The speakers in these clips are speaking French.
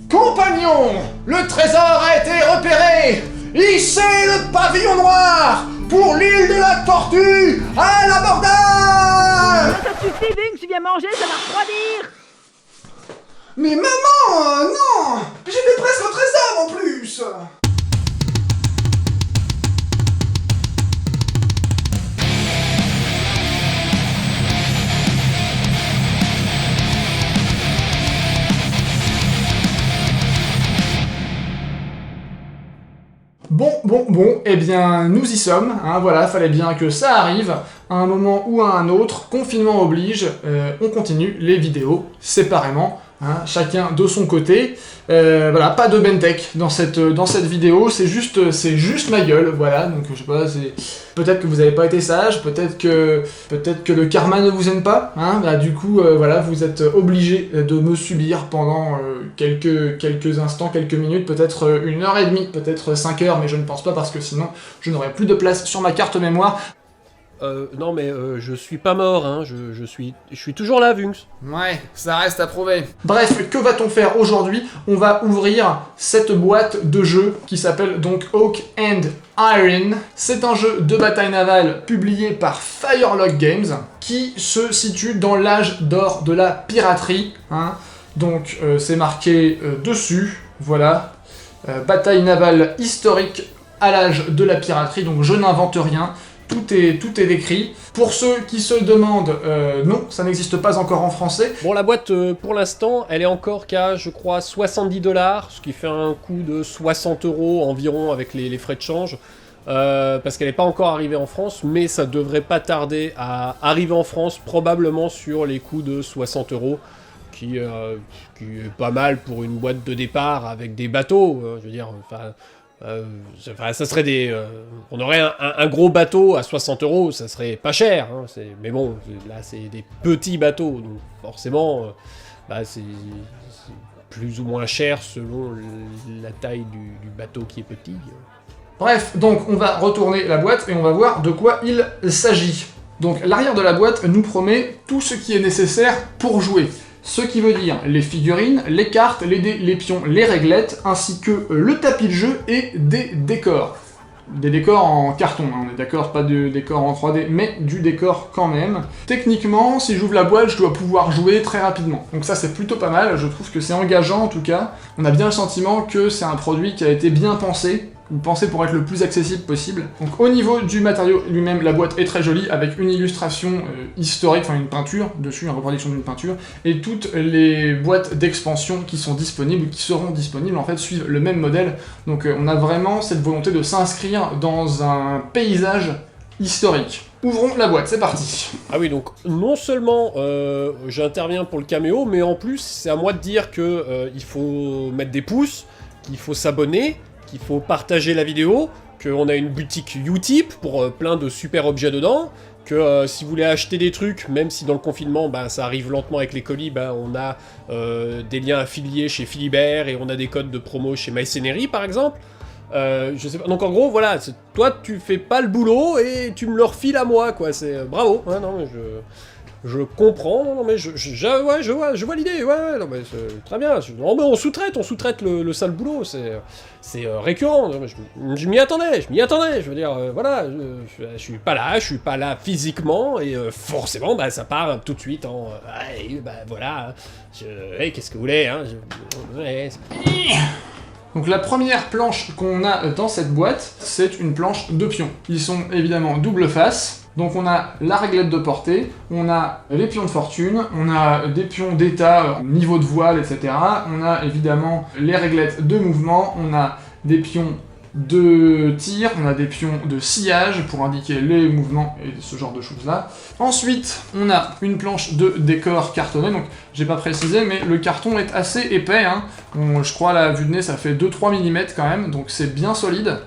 Compagnons, le trésor a été repéré. Hissez le pavillon noir pour l'île de la Tortue à l'abordage. Ça suffit, Ving, tu viens manger, ça va refroidir. Mais maman, non, j'étais presque au trésor en plus. Bon, eh bien, nous y sommes, hein, voilà, fallait bien que ça arrive, à un moment ou à un autre, confinement oblige, on continue les vidéos séparément, hein, chacun de son côté, voilà, pas de Bentech dans cette vidéo, c'est juste ma gueule, voilà, donc je sais pas, peut-être que vous avez pas été sage, peut-être que le karma ne vous aime pas, hein, bah, du coup, voilà, vous êtes obligé de me subir pendant quelques instants, quelques minutes, peut-être 1h30, peut-être 5 heures, mais je ne pense pas parce que sinon je n'aurai plus de place sur ma carte mémoire. Non mais je suis pas mort, hein, je suis toujours là, Vunx. Ouais, ça reste à prouver. Bref, que va-t-on faire aujourd'hui? On va ouvrir cette boîte de jeu qui s'appelle donc Oak and Iron. C'est un jeu de bataille navale publié par Firelock Games qui se situe dans l'âge d'or de la piraterie, hein. Donc c'est marqué dessus, voilà, bataille navale historique à l'âge de la piraterie, donc je n'invente rien. Tout est décrit. Pour ceux qui se demandent, non, ça n'existe pas encore en français. Bon, la boîte, pour l'instant, elle est encore qu'à, je crois, 70$, ce qui fait un coût de 60€ environ avec les frais de change, parce qu'elle n'est pas encore arrivée en France, mais ça devrait pas tarder à arriver en France, probablement sur les coûts de 60€, qui est pas mal pour une boîte de départ avec des bateaux, je veux dire, ça serait on aurait un gros bateau à 60€, ça serait pas cher, hein, mais bon, là c'est des petits bateaux, donc forcément, c'est plus ou moins cher selon la taille du bateau qui est petit. Bref, donc on va retourner la boîte et on va voir de quoi il s'agit. Donc l'arrière de la boîte nous promet tout ce qui est nécessaire pour jouer. Ce qui veut dire les figurines, les cartes, les dés, les pions, les réglettes, ainsi que le tapis de jeu et des décors. Des décors en carton, hein, on est d'accord, pas de décors en 3D, mais du décor quand même. Techniquement, si j'ouvre la boîte, je dois pouvoir jouer très rapidement. Donc ça c'est plutôt pas mal, je trouve que c'est engageant en tout cas. On a bien le sentiment que c'est un produit qui a été bien pensé, pensé pour être le plus accessible possible. Donc au niveau du matériau lui-même, la boîte est très jolie, avec une illustration historique, enfin une peinture dessus, une reproduction d'une peinture, et toutes les boîtes d'expansion qui sont disponibles, ou qui seront disponibles, en fait, suivent le même modèle. Donc on a vraiment cette volonté de s'inscrire dans un paysage historique. Ouvrons la boîte, c'est parti. Ah oui, donc non seulement j'interviens pour le caméo, mais en plus c'est à moi de dire que il faut mettre des pouces, qu'il faut s'abonner, qu'il faut partager la vidéo, qu'on a une boutique Utip pour plein de super objets dedans, que si vous voulez acheter des trucs, même si dans le confinement ça arrive lentement avec les colis, on a des liens affiliés chez Philibert et on a des codes de promo chez MyCénérie par exemple. Je sais pas. Donc en gros, voilà, toi tu fais pas le boulot et tu me le refiles à moi, quoi. C'est bravo. Ouais, non, mais je comprends. Non, mais je vois l'idée. Ouais, non, mais très bien. Non, mais on sous-traite le sale boulot. C'est récurrent. Non, mais je m'y attendais. Je veux dire, voilà, je suis pas là physiquement et forcément, ça part tout de suite en. Voilà. Qu'est-ce que vous voulez, hein? Donc la première planche qu'on a dans cette boîte, c'est une planche de pions. Ils sont évidemment double face. Donc on a la réglette de portée, on a les pions de fortune, on a des pions d'état, niveau de voile, etc. On a évidemment les réglettes de mouvement, on a des pions de tir, on a des pions de sillage pour indiquer les mouvements et ce genre de choses-là. Ensuite, on a une planche de décor cartonné, donc j'ai pas précisé, mais le carton est assez épais, hein. Je crois à la vue de nez, ça fait 2-3 mm quand même, donc c'est bien solide.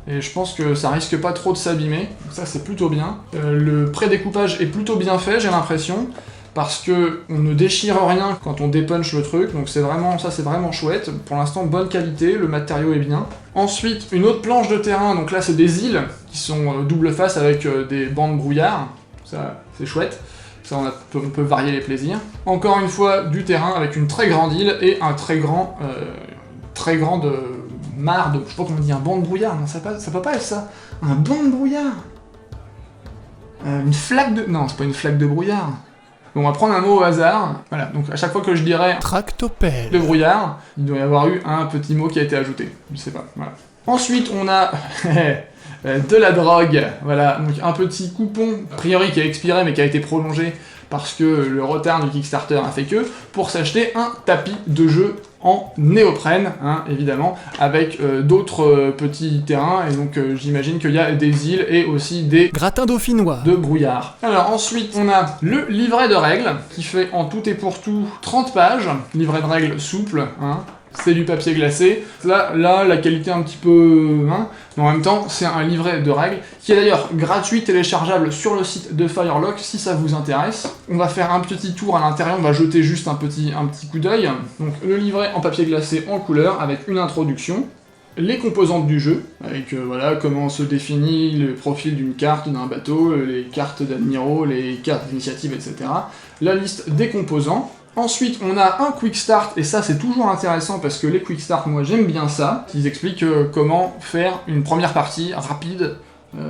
Et je pense que ça risque pas trop de s'abîmer, ça c'est plutôt bien. Le pré-découpage est plutôt bien fait, j'ai l'impression, parce que on ne déchire rien quand on dépunch le truc, donc c'est vraiment chouette. Pour l'instant, bonne qualité, le matériau est bien. Ensuite, une autre planche de terrain, donc là c'est des îles qui sont double face avec des bancs de brouillard, ça c'est chouette. Ça, on peut varier les plaisirs. Encore une fois, du terrain avec une très grande île et un très grand très grande mare de... Je sais pas comment on dit, un banc de brouillard, non, ça peut pas être ça. Un banc de brouillard. Une flaque de... Non, c'est pas une flaque de brouillard. Bon, on va prendre un mot au hasard. Voilà, donc à chaque fois que je dirais Tractopelle de brouillard, il doit y avoir eu un petit mot qui a été ajouté. Je sais pas, voilà. Ensuite, on a de la drogue. Voilà, donc un petit coupon, a priori qui a expiré mais qui a été prolongé parce que le retard du Kickstarter a fait que, pour s'acheter un tapis de jeu en néoprène, hein, évidemment, avec d'autres petits terrains, et donc j'imagine qu'il y a des îles et aussi des gratin dauphinois de brouillard. Alors ensuite, on a le livret de règles, qui fait en tout et pour tout 30 pages, livret de règles souple, hein. C'est du papier glacé. Là, la qualité un petit peu... Hein, mais en même temps, c'est un livret de règles, qui est d'ailleurs gratuit, téléchargeable sur le site de Firelock, si ça vous intéresse. On va faire un petit tour à l'intérieur, on va jeter juste un petit coup d'œil. Donc le livret en papier glacé en couleur, avec une introduction, les composantes du jeu, avec voilà comment se définit le profil d'une carte, d'un bateau, les cartes d'admiraux, les cartes d'initiative, etc. La liste des composants. Ensuite, on a un quick start, et ça c'est toujours intéressant parce que les quick start, moi j'aime bien ça. Ils expliquent comment faire une première partie rapide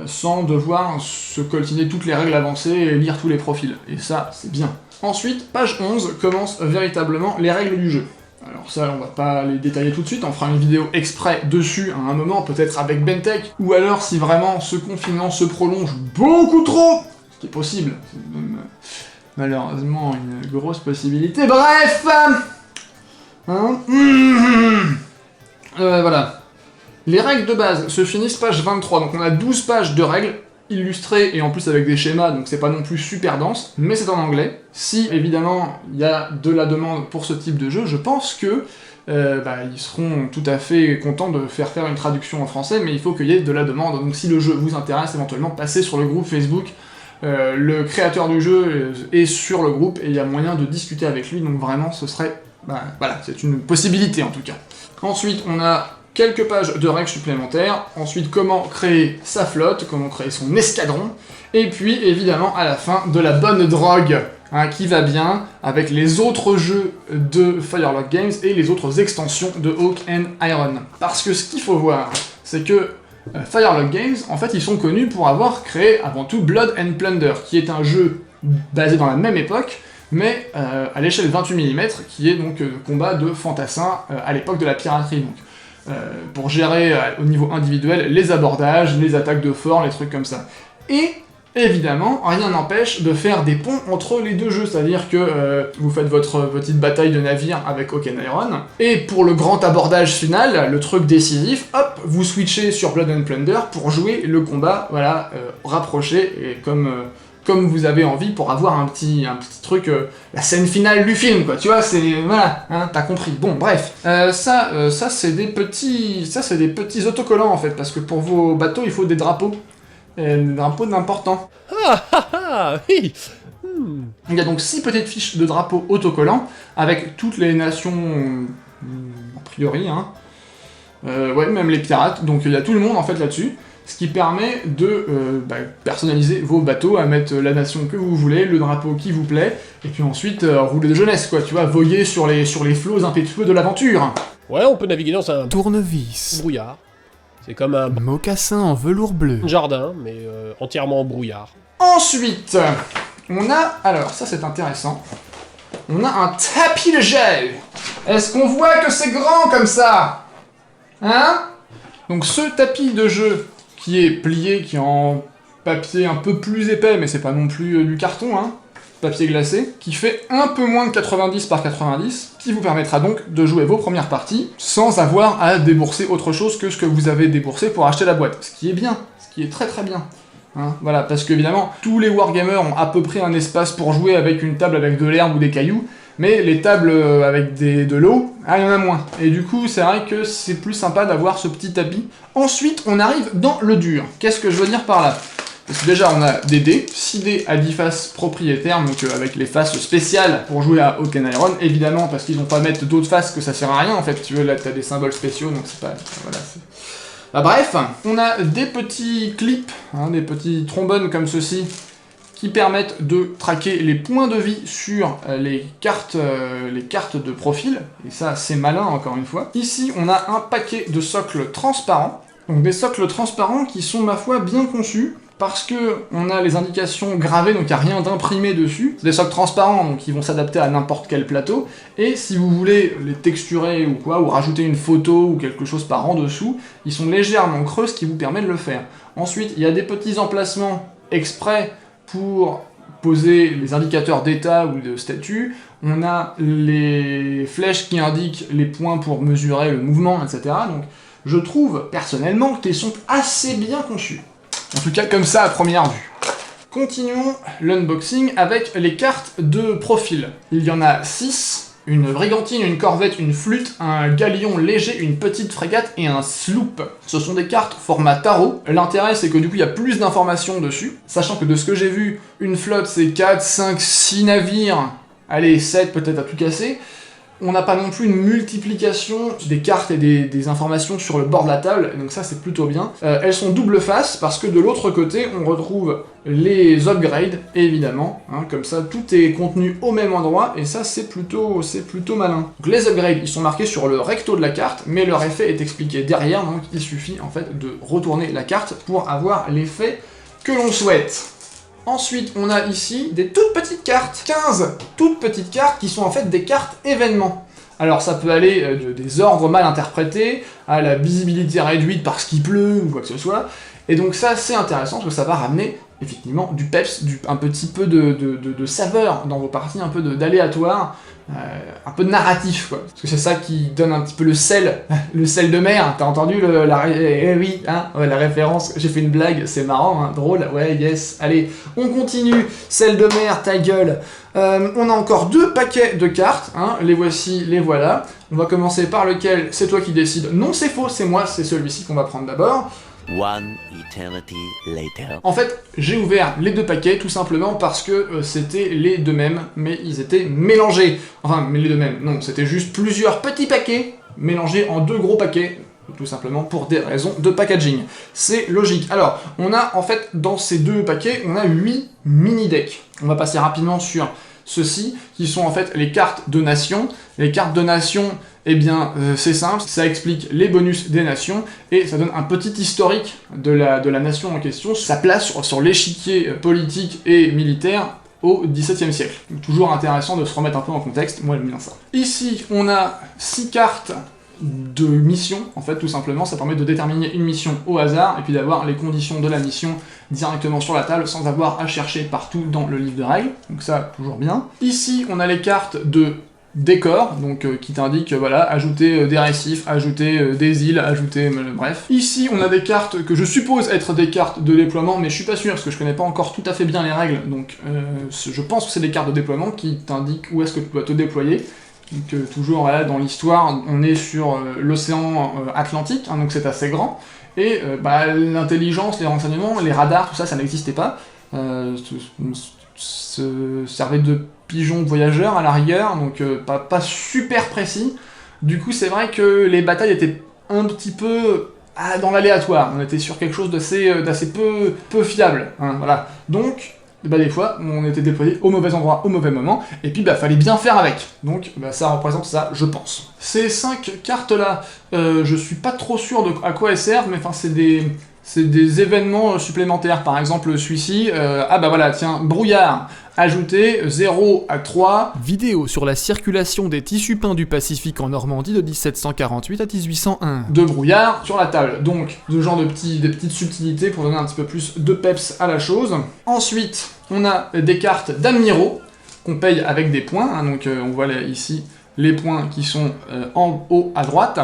sans devoir se coltiner toutes les règles avancées et lire tous les profils. Et ça, c'est bien. Ensuite, page 11 commence véritablement les règles du jeu. Alors ça, on va pas les détailler tout de suite, on fera une vidéo exprès dessus à un moment, peut-être avec Bentech, ou alors si vraiment ce confinement se prolonge beaucoup trop, ce qui est possible, c'est même... malheureusement, une grosse possibilité. Bref, hein, voilà. Les règles de base se finissent page 23, donc on a 12 pages de règles illustrées et en plus avec des schémas, donc c'est pas non plus super dense, mais c'est en anglais. Si, évidemment, il y a de la demande pour ce type de jeu, je pense que ils seront tout à fait contents de faire une traduction en français, mais il faut qu'il y ait de la demande, donc si le jeu vous intéresse, éventuellement, passez sur le groupe Facebook. Le créateur du jeu est sur le groupe et il y a moyen de discuter avec lui, donc vraiment ce serait... voilà, c'est une possibilité en tout cas. Ensuite, on a quelques pages de règles supplémentaires, ensuite comment créer sa flotte, comment créer son escadron, et puis évidemment à la fin de la bonne drogue, hein, qui va bien avec les autres jeux de Firelock Games et les autres extensions de Hawk and Iron. Parce que ce qu'il faut voir, c'est que Firelock Games, en fait, ils sont connus pour avoir créé avant tout Blood and Plunder, qui est un jeu basé dans la même époque, mais à l'échelle 28 mm, qui est donc combat de fantassins à l'époque de la piraterie. Donc, pour gérer au niveau individuel les abordages, les attaques de fort, les trucs comme ça. Et évidemment, rien n'empêche de faire des ponts entre les deux jeux, c'est-à-dire que vous faites votre petite bataille de navire avec Hawk and Iron, et pour le grand abordage final, le truc décisif, hop, vous switchez sur Blood and Plunder pour jouer le combat, voilà, rapproché, et comme vous avez envie, pour avoir un petit truc, la scène finale du film, quoi, tu vois, c'est... voilà, hein, t'as compris. Bon, bref. Ça c'est des petits autocollants, en fait, parce que pour vos bateaux, il faut des drapeaux. Des drapeaux d'importants. Oui. Il y a donc 6 petites fiches de drapeaux autocollants, avec toutes les nations, a priori, hein. Ouais, même les pirates, donc il y a tout le monde, en fait, là-dessus. Ce qui permet de personnaliser vos bateaux, à mettre la nation que vous voulez, le drapeau qui vous plaît, et puis ensuite rouler de jeunesse, quoi, tu vois, voguer sur les flots impétueux de l'aventure. Ouais, on peut naviguer dans un tournevis brouillard. C'est comme un mocassin en velours bleu jardin, mais entièrement en brouillard. Ensuite, on a, alors ça c'est intéressant, on a un tapis de jeu. Est-ce qu'on voit que c'est grand comme ça? Hein? Donc ce tapis de jeu qui est plié, qui est en papier un peu plus épais, mais c'est pas non plus du carton, hein, papier glacé, qui fait un peu moins de 90 par 90, qui vous permettra donc de jouer vos premières parties sans avoir à débourser autre chose que ce que vous avez déboursé pour acheter la boîte. Ce qui est bien, ce qui est très très bien. Hein, voilà, parce qu'évidemment, tous les wargamers ont à peu près un espace pour jouer avec une table avec de l'herbe ou des cailloux, mais les tables avec de l'eau, il y en a moins. Et du coup, c'est vrai que c'est plus sympa d'avoir ce petit tapis. Ensuite, on arrive dans le dur. Qu'est-ce que je veux dire par là? Parce que déjà, on a des dés, 6 dés à 10 faces propriétaires, donc avec les faces spéciales pour jouer à Hawk and Iron, évidemment, parce qu'ils n'ont pas mettre d'autres faces que ça sert à rien, en fait. Tu veux, là, t'as des symboles spéciaux, donc c'est pas... voilà, bref, on a des petits clips, hein, des petits trombones comme ceci, qui permettent de traquer les points de vie sur les cartes de profil, et ça c'est malin encore une fois. Ici on a un paquet de socles transparents, donc des socles transparents qui sont ma foi bien conçus, parce que on a les indications gravées, donc il n'y a rien d'imprimé dessus. C'est des socles transparents, donc ils vont s'adapter à n'importe quel plateau, et si vous voulez les texturer ou quoi, ou rajouter une photo ou quelque chose par en dessous, ils sont légèrement creux, ce qui vous permet de le faire. Ensuite, il y a des petits emplacements exprès pour poser les indicateurs d'état ou de statut, on a les flèches qui indiquent les points pour mesurer le mouvement, etc. Donc je trouve personnellement qu'ils sont assez bien conçus. En tout cas comme ça à première vue. Continuons l'unboxing avec les cartes de profil. Il y en a 6, une brigantine, une corvette, une flûte, un galion léger, une petite frégate et un sloop. Ce sont des cartes format tarot. L'intérêt c'est que du coup il y a plus d'informations dessus, sachant que de ce que j'ai vu, une flotte c'est 4, 5, 6 navires, allez 7 peut-être à tout casser. On n'a pas non plus une multiplication des cartes et des informations sur le bord de la table, donc ça c'est plutôt bien. Elles sont double face, parce que de l'autre côté, on retrouve les upgrades, évidemment, hein, comme ça tout est contenu au même endroit, et ça c'est plutôt malin. Donc les upgrades, ils sont marqués sur le recto de la carte, mais leur effet est expliqué derrière, donc il suffit en fait de retourner la carte pour avoir l'effet que l'on souhaite. Ensuite, on a ici des toutes petites cartes, 15 toutes petites cartes qui sont en fait des cartes événements. Alors ça peut aller des ordres mal interprétés, à la visibilité réduite parce qu'il pleut ou quoi que ce soit, et donc ça c'est intéressant parce que ça va ramener effectivement du peps, un petit peu de saveur dans vos parties, un peu d'aléatoire, un peu de narratif quoi, parce que c'est ça qui donne un petit peu le sel de mer, t'as entendu oui, hein, ouais, la référence, j'ai fait une blague, c'est marrant, hein, drôle, ouais, yes, allez, on continue, sel de mer, ta gueule. On a encore 2 paquets de cartes, hein, les voici, les voilà, on va commencer par lequel, c'est toi qui décides, non c'est faux, c'est moi, c'est celui-ci qu'on va prendre d'abord. One eternity later. En fait, j'ai ouvert les 2 paquets tout simplement parce que c'était les 2 mêmes, mais ils étaient mélangés. Enfin, mais les 2 mêmes, non, c'était juste plusieurs petits paquets mélangés en 2 gros paquets, tout simplement pour des raisons de packaging. C'est logique. Alors, on a en fait, dans ces 2 paquets, on a 8 mini-decks. On va passer rapidement sur ceux-ci, qui sont en fait les cartes de nation. Les cartes de nation, eh bien, c'est simple, ça explique les bonus des nations, et ça donne un petit historique de la nation en question, sa place sur l'échiquier politique et militaire au XVIIe siècle. Donc, toujours intéressant de se remettre un peu en contexte, moi j'aime bien ça. Ici, on a 6 cartes de mission, en fait, tout simplement, ça permet de déterminer une mission au hasard, et puis d'avoir les conditions de la mission directement sur la table, sans avoir à chercher partout dans le livre de règles, donc ça, toujours bien. Ici, on a les cartes de décor, donc qui t'indique, voilà, ajouter des récifs, ajouter des îles, ajouter... bref. Ici, on a des cartes que je suppose être des cartes de déploiement, mais je suis pas sûr, parce que je connais pas encore tout à fait bien les règles, donc je pense que c'est des cartes de déploiement qui t'indiquent où est-ce que tu dois te déployer. Donc toujours, voilà, dans l'histoire, on est sur l'océan Atlantique, hein, donc c'est assez grand, et l'intelligence, les renseignements, les radars, tout ça, ça n'existait pas. Se servait de pigeons voyageurs à la rigueur, donc pas super précis. Du coup, c'est vrai que les batailles étaient un petit peu dans l'aléatoire. On était sur quelque chose d'assez peu fiable, hein, voilà. Donc, des fois, on était déployé au mauvais endroit, au mauvais moment, et puis fallait bien faire avec. Donc, ça représente ça, je pense. Ces 5 cartes-là, je suis pas trop sûr de à quoi elles servent, mais enfin, c'est des événements supplémentaires. Par exemple, celui-ci, voilà, tiens, brouillard, ajouté 0 à 3. Vidéo sur la circulation des tissus peints du Pacifique en Normandie de 1748 à 1801. De brouillard sur la table. Donc, ce genre des petites subtilités pour donner un petit peu plus de peps à la chose. Ensuite, on a des cartes d'amiraux qu'on paye avec des points. Hein, donc, on voit ici les points qui sont en haut à droite.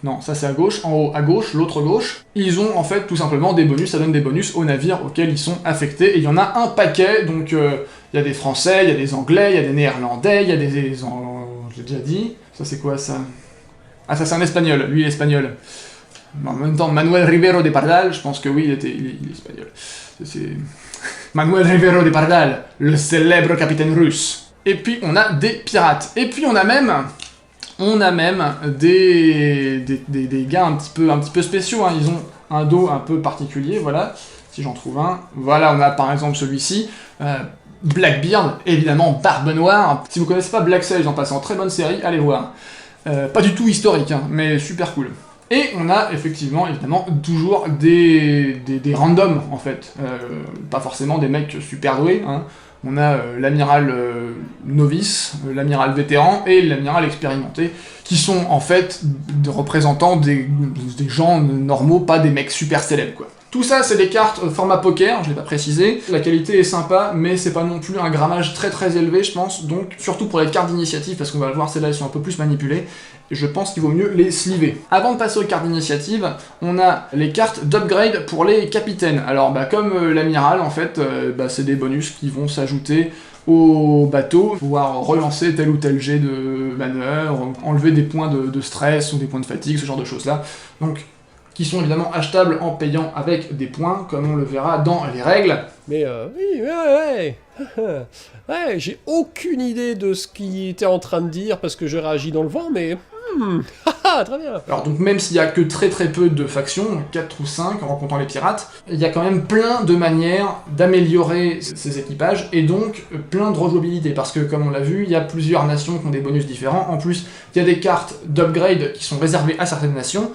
Non, ça c'est à gauche, en haut à gauche, l'autre gauche. Ils ont en fait tout simplement des bonus, ça donne des bonus aux navires auxquels ils sont affectés, et il y en a un paquet, donc il y a des Français, il y a des Anglais, il y a des Néerlandais, il y a des... je l'ai déjà dit, ça c'est quoi ça? Ah ça c'est un Espagnol, lui il est espagnol. En même temps, Manuel Rivero de Pardal, je pense que oui, il est espagnol. C'est Manuel Rivero de Pardal, le célèbre capitaine russe. Et puis on a des pirates, et puis on a même des gars un petit peu spéciaux, hein. Ils ont un dos un peu particulier, voilà. si j'en trouve un. Voilà, on a par exemple celui-ci, Blackbeard, évidemment, Barbe Noire. Si vous connaissez pas Black Sails en passant, très bonne série, allez voir. Pas du tout historique, hein, mais super cool. Et on a effectivement, évidemment, toujours des randoms, en fait. Pas forcément des mecs super doués, hein. On a l'amiral novice, l'amiral vétéran et l'amiral expérimenté, qui sont en fait représentants des gens normaux, pas des mecs super célèbres, quoi. Tout ça, c'est des cartes format poker, je l'ai pas précisé. La qualité est sympa, mais c'est pas non plus un grammage très très élevé, je pense. Donc, surtout pour les cartes d'initiative, parce qu'on va le voir, celles-là, elles sont un peu plus manipulées. Je pense qu'il vaut mieux les sliver. Avant de passer aux cartes d'initiative, on a les cartes d'upgrade pour les capitaines. Alors, comme l'amiral, en fait, c'est des bonus qui vont s'ajouter au bateau, pouvoir relancer tel ou tel jet de manœuvre, enlever des points de stress ou des points de fatigue, ce genre de choses-là. Donc, qui sont évidemment achetables en payant avec des points, comme on le verra dans les règles. Mais oui, ouais. Ouais, j'ai aucune idée de ce qu'il était en train de dire, parce que je réagis dans le vent, mais... très bien. Alors donc même s'il y a que très très peu de factions, 4 ou 5 en comptant les pirates, il y a quand même plein de manières d'améliorer ces équipages, et donc plein de rejouabilité, parce que comme on l'a vu, il y a plusieurs nations qui ont des bonus différents. En plus, il y a des cartes d'upgrade qui sont réservées à certaines nations,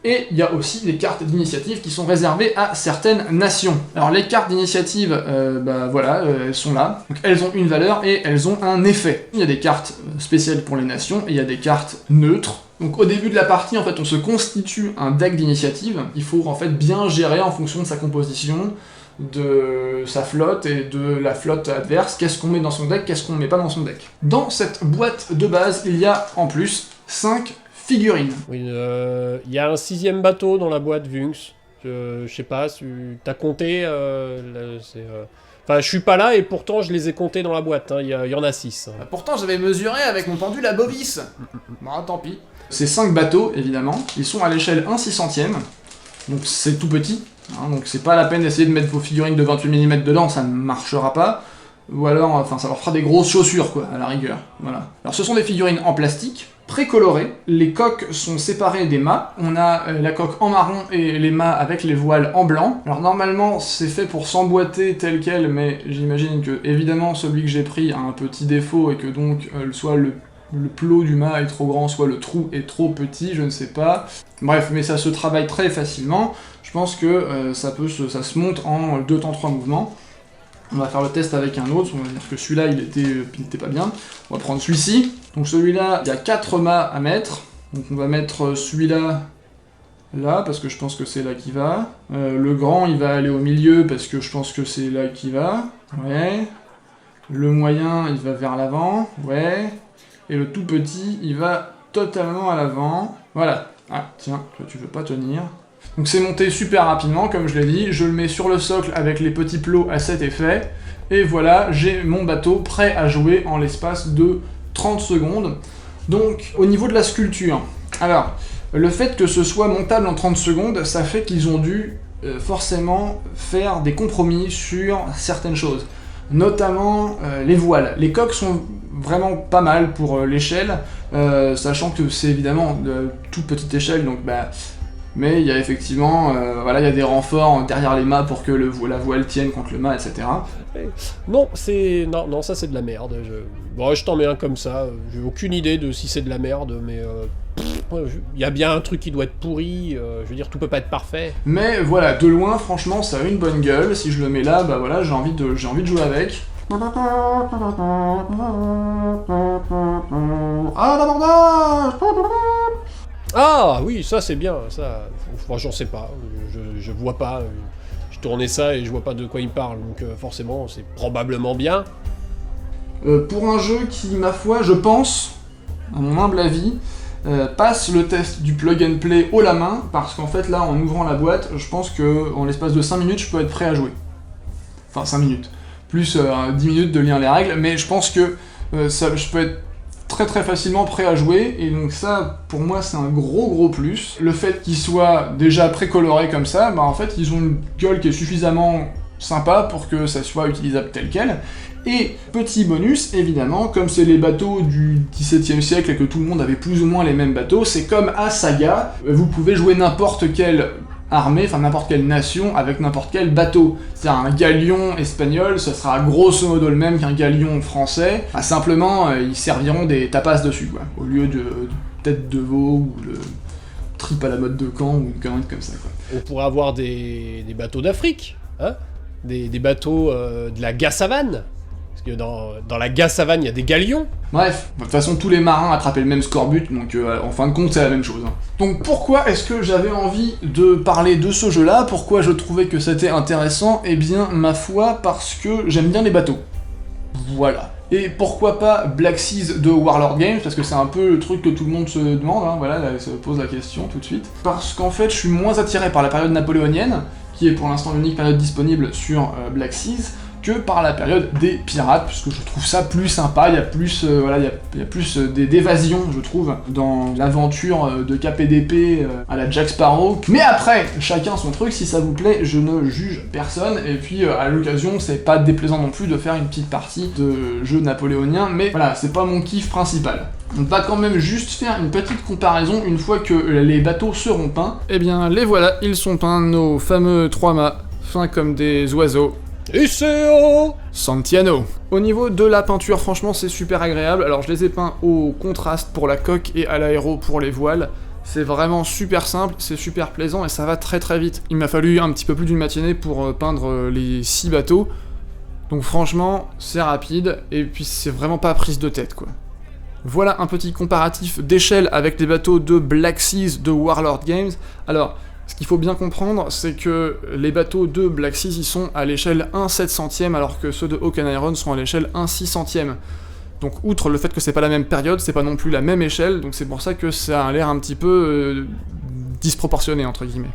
et il y a aussi des cartes d'initiative qui sont réservées à certaines nations. Alors les cartes d'initiative, elles sont là. Donc elles ont une valeur et elles ont un effet. Il y a des cartes spéciales pour les nations et il y a des cartes neutres. Donc au début de la partie, en fait, on se constitue un deck d'initiative. Il faut en fait bien gérer en fonction de sa composition, de sa flotte et de la flotte adverse. Qu'est-ce qu'on met dans son deck, qu'est-ce qu'on met pas dans son deck. Dans cette boîte de base, il y a en plus 5 figurines. Oui, il y a un 6ème bateau dans la boîte Vunx. Je sais pas, t'as compté Enfin, je suis pas là et pourtant je les ai comptés dans la boîte, hein. Il y en a 6. Hein. Pourtant j'avais mesuré avec mon pendule à Bovis. Bon, tant pis. Ces 5 bateaux, évidemment, ils sont à l'échelle 1/600e, donc c'est tout petit, hein, donc c'est pas la peine d'essayer de mettre vos figurines de 28 mm dedans, ça ne marchera pas. Ou alors, ça leur fera des grosses chaussures, quoi, à la rigueur. Voilà. Alors ce sont des figurines en plastique, précolorées. Les coques sont séparées des mâts. On a la coque en marron et les mâts avec les voiles en blanc. Alors normalement, c'est fait pour s'emboîter tel quel, mais j'imagine que, évidemment, celui que j'ai pris a un petit défaut et que donc, soit le plot du mât est trop grand, soit le trou est trop petit, je ne sais pas. Bref, mais ça se travaille très facilement. Je pense que ça se monte en 2 temps 3 mouvements. On va faire le test avec un autre, on va dire que celui-là il était pas bien. On va prendre celui-ci. Donc celui-là, il y a 4 mâts à mettre. Donc on va mettre celui-là là, parce que je pense que c'est là qu'il va. Le grand, il va aller au milieu, parce que je pense que c'est là qu'il va. Ouais. Le moyen, il va vers l'avant. Ouais. Et le tout petit, il va totalement à l'avant. Voilà. Ah, tiens, toi tu veux pas tenir. Donc c'est monté super rapidement, comme je l'ai dit, je le mets sur le socle avec les petits plots à cet effet, et voilà, j'ai mon bateau prêt à jouer en l'espace de 30 secondes. Donc, au niveau de la sculpture, alors, le fait que ce soit montable en 30 secondes, ça fait qu'ils ont dû forcément faire des compromis sur certaines choses, notamment les voiles. Les coques sont vraiment pas mal pour l'échelle, sachant que c'est évidemment de toute petite échelle, donc mais il y a effectivement, il y a des renforts derrière les mâts pour que la voile tienne contre le mât, etc. Non, ça c'est de la merde. Je t'en mets un comme ça. J'ai aucune idée de si c'est de la merde, mais il y a bien un truc qui doit être pourri. Je veux dire, tout peut pas être parfait. Mais voilà, de loin, franchement, ça a une bonne gueule. Si je le mets là, j'ai envie de jouer avec. Ah, l'abordage! Ah oui, ça c'est bien, ça. J'en sais pas, je vois pas. Je tournais ça et je vois pas de quoi il parle, donc forcément c'est probablement bien. Pour un jeu qui, ma foi, je pense, à mon humble avis, passe le test du plug and play haut la main, parce qu'en fait là, en ouvrant la boîte, je pense que en l'espace de 5 minutes, je peux être prêt à jouer. Enfin 5 minutes. Plus 10 minutes de lire les règles, mais je pense que je peux être très très facilement prêt à jouer, et donc ça, pour moi, c'est un gros plus. Le fait qu'ils soient déjà précolorés comme ça, en fait, ils ont une gueule qui est suffisamment sympa pour que ça soit utilisable tel quel. Et petit bonus, évidemment, comme c'est les bateaux du XVIIe siècle et que tout le monde avait plus ou moins les mêmes bateaux, c'est comme à Saga, vous pouvez jouer n'importe quel armée, enfin n'importe quelle nation avec n'importe quel bateau. C'est-à-dire un galion espagnol, ce sera grosso modo le même qu'un galion français, simplement ils serviront des tapas dessus, quoi, au lieu de tête de veau ou le trip à la mode de Caen ou une connerie comme ça, quoi. On pourrait avoir des bateaux d'Afrique, hein, des bateaux de la Gassavane. Parce que dans la Gassavane, il y a des galions. Bref, de toute façon, tous les marins attrapaient le même scorbut, donc en fin de compte, c'est la même chose. Hein. Donc pourquoi est-ce que j'avais envie de parler de ce jeu-là? Pourquoi je trouvais que c'était intéressant? Eh bien, ma foi, parce que j'aime bien les bateaux. Voilà. Et pourquoi pas Black Seas de Warlord Games, parce que c'est un peu le truc que tout le monde se demande, hein, voilà, là, se pose la question tout de suite. Parce qu'en fait, je suis moins attiré par la période napoléonienne, qui est pour l'instant l'unique période disponible sur Black Seas, que par la période des pirates, puisque je trouve ça plus sympa, il y a plus, voilà, il y a plus d'évasion, je trouve, dans l'aventure de KPDP à la Jack Sparrow. Mais après, chacun son truc, si ça vous plaît, je ne juge personne, et puis à l'occasion, c'est pas déplaisant non plus de faire une petite partie de jeu napoléonien, mais voilà, c'est pas mon kiff principal. On va quand même juste faire une petite comparaison une fois que les bateaux seront peints. Eh bien, les voilà, ils sont peints, nos fameux 3 mâts, fins comme des oiseaux. Iseo Santiano. Au niveau de la peinture, franchement, c'est super agréable. Alors, je les ai peints au contraste pour la coque et à l'aéro pour les voiles. C'est vraiment super simple, c'est super plaisant et ça va très très vite. Il m'a fallu un petit peu plus d'une matinée pour peindre les 6 bateaux. Donc franchement, c'est rapide et puis c'est vraiment pas prise de tête, quoi. Voilà un petit comparatif d'échelle avec les bateaux de Black Seas de Warlord Games. Alors, ce qu'il faut bien comprendre, c'est que les bateaux de Black Seas, ils sont à l'échelle 1/700e, alors que ceux de Oak and Iron sont à l'échelle 1/600e. Donc outre le fait que c'est pas la même période, c'est pas non plus la même échelle, donc c'est pour ça que ça a l'air un petit peu disproportionné, entre guillemets.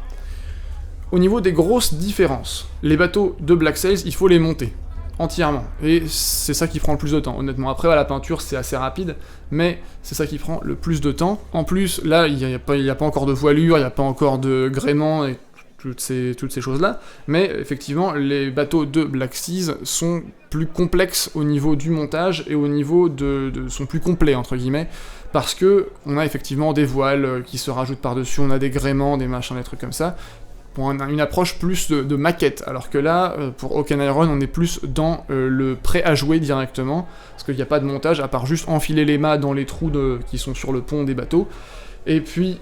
Au niveau des grosses différences, les bateaux de Black Sails, il faut les monter entièrement, et c'est ça qui prend le plus de temps, honnêtement. Après, la peinture, c'est assez rapide, mais c'est ça qui prend le plus de temps. En plus, là, il n'y a pas encore de voilure, il n'y a pas encore de gréement, et toutes ces choses-là, mais effectivement, les bateaux de Black Seas sont plus complexes au niveau du montage, et au niveau sont plus complets, entre guillemets, parce que on a effectivement des voiles qui se rajoutent par-dessus, on a des gréements, des machins, des trucs comme ça, pour une approche plus de maquette, alors que là, pour Oak and Iron, on est plus dans le prêt à jouer directement, parce qu'il n'y a pas de montage, à part juste enfiler les mâts dans les trous qui sont sur le pont des bateaux, et puis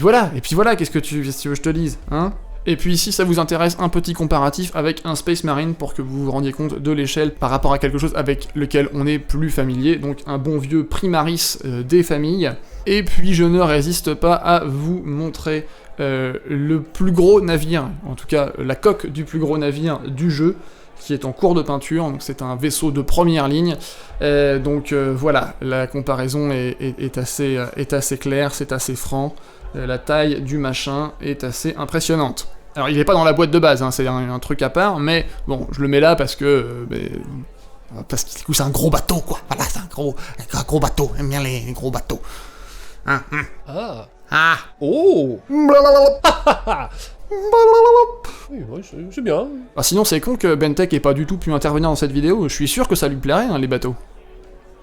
voilà, qu'est-ce que tu veux que je te dise, hein? Et puis si ça vous intéresse, un petit comparatif avec un Space Marine, pour que vous vous rendiez compte de l'échelle par rapport à quelque chose avec lequel on est plus familier, donc un bon vieux Primaris des familles. Et puis je ne résiste pas à vous montrer le plus gros navire, en tout cas la coque du plus gros navire du jeu, qui est en cours de peinture, donc c'est un vaisseau de première ligne, voilà, la comparaison est assez claire, c'est assez franc, la taille du machin est assez impressionnante. Alors il est pas dans la boîte de base, hein, c'est un truc à part, mais bon, je le mets là parce que c'est un gros bateau, quoi, voilà, c'est un gros bateau, j'aime bien les gros bateaux. Hein, Ah. Ah. Oh. Oui, ouais, c'est bien. Ah, sinon c'est con que Bentech ait pas du tout pu intervenir dans cette vidéo, je suis sûr que ça lui plairait, hein, les bateaux.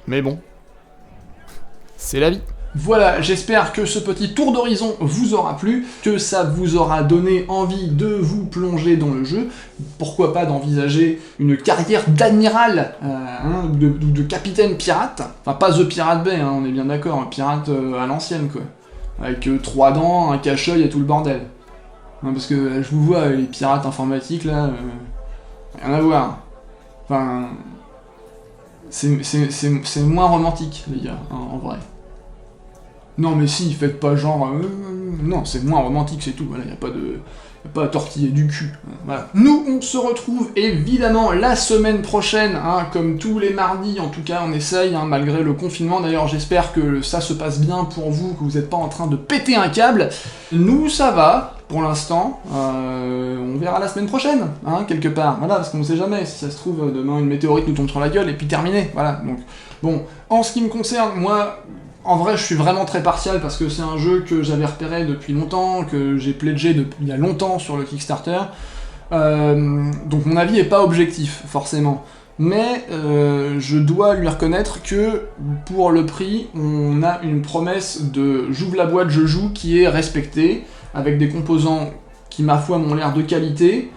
Mais bon. C'est la vie. Voilà, j'espère que ce petit tour d'horizon vous aura plu, que ça vous aura donné envie de vous plonger dans le jeu, pourquoi pas d'envisager une carrière d'admiral, de capitaine pirate, enfin pas The Pirate Bay, hein, on est bien d'accord, un pirate à l'ancienne, quoi, avec 3 dents, un cache-œil et tout le bordel. Hein, parce que je vous vois, les pirates informatiques, là, rien à voir. Enfin, c'est moins romantique, les gars, hein, en vrai. Non mais si, faites pas genre... non, c'est moins romantique, c'est tout, voilà, y a pas à tortiller du cul, voilà. Nous, on se retrouve évidemment la semaine prochaine, hein, comme tous les mardis, en tout cas on essaye, hein, malgré le confinement, d'ailleurs j'espère que ça se passe bien pour vous, que vous n'êtes pas en train de péter un câble. Nous, ça va, pour l'instant, on verra la semaine prochaine, hein, quelque part, voilà, parce qu'on ne sait jamais, si ça se trouve, demain une météorite nous tombe sur la gueule, et puis terminé, voilà, donc... Bon, en ce qui me concerne, moi... En vrai, je suis vraiment très partial parce que c'est un jeu que j'avais repéré depuis longtemps, que j'ai pledgé depuis il y a longtemps sur le Kickstarter, donc mon avis est pas objectif, forcément. Mais je dois lui reconnaître que, pour le prix, on a une promesse de « j'ouvre la boîte, je joue » qui est respectée, avec des composants qui ma foi m'ont l'air de qualité.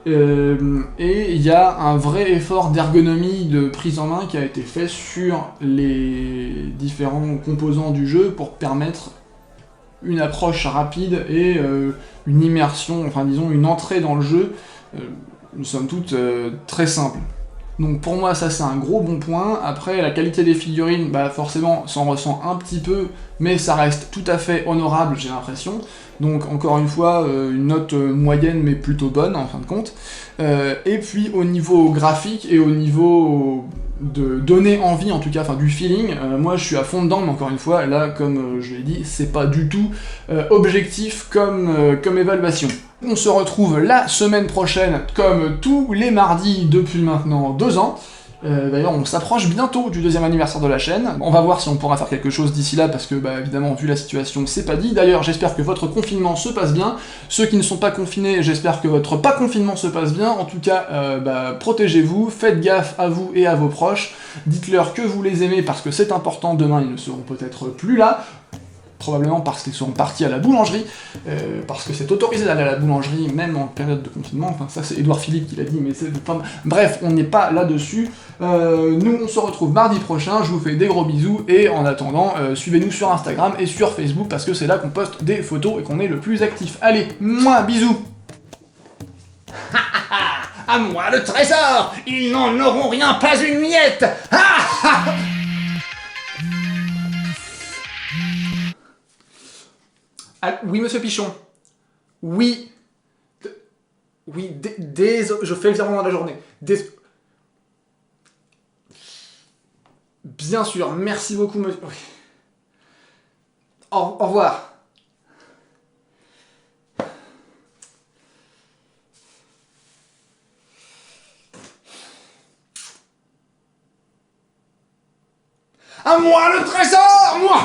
Et il y a un vrai effort d'ergonomie de prise en main qui a été fait sur les différents composants du jeu pour permettre une approche rapide et une immersion, enfin disons une entrée dans le jeu, somme toute très simple. Donc pour moi ça c'est un gros bon point. Après la qualité des figurines, bah forcément s'en ressent un petit peu, mais ça reste tout à fait honorable j'ai l'impression. Donc encore une fois une note moyenne mais plutôt bonne en fin de compte. Et puis au niveau graphique et au niveau de donner envie en tout cas, enfin du feeling, moi je suis à fond dedans, mais encore une fois là comme je l'ai dit, c'est pas du tout objectif comme évaluation. On se retrouve la semaine prochaine, comme tous les mardis depuis maintenant 2 ans. D'ailleurs, on s'approche bientôt du 2e anniversaire de la chaîne. On va voir si on pourra faire quelque chose d'ici là, parce que, bah, évidemment, vu la situation, c'est pas dit. D'ailleurs, j'espère que votre confinement se passe bien. Ceux qui ne sont pas confinés, j'espère que votre pas confinement se passe bien. En tout cas, protégez-vous, faites gaffe à vous et à vos proches. Dites-leur que vous les aimez, parce que c'est important. Demain, ils ne seront peut-être plus là. Probablement parce qu'ils sont partis à la boulangerie, parce que c'est autorisé d'aller à la boulangerie, même en période de confinement, enfin ça c'est Édouard Philippe qui l'a dit, mais c'est... Bref, on n'est pas là-dessus. Nous on se retrouve mardi prochain, je vous fais des gros bisous, et en attendant, suivez-nous sur Instagram et sur Facebook, parce que c'est là qu'on poste des photos et qu'on est le plus actif. Allez, moi, bisous. À moi le trésor! Ils n'en auront rien, pas une miette! Ah, oui, monsieur Pichon. Oui. Je fais le virement de la journée. Bien sûr, merci beaucoup, monsieur. Oui. Au revoir. À moi le trésor! Moi!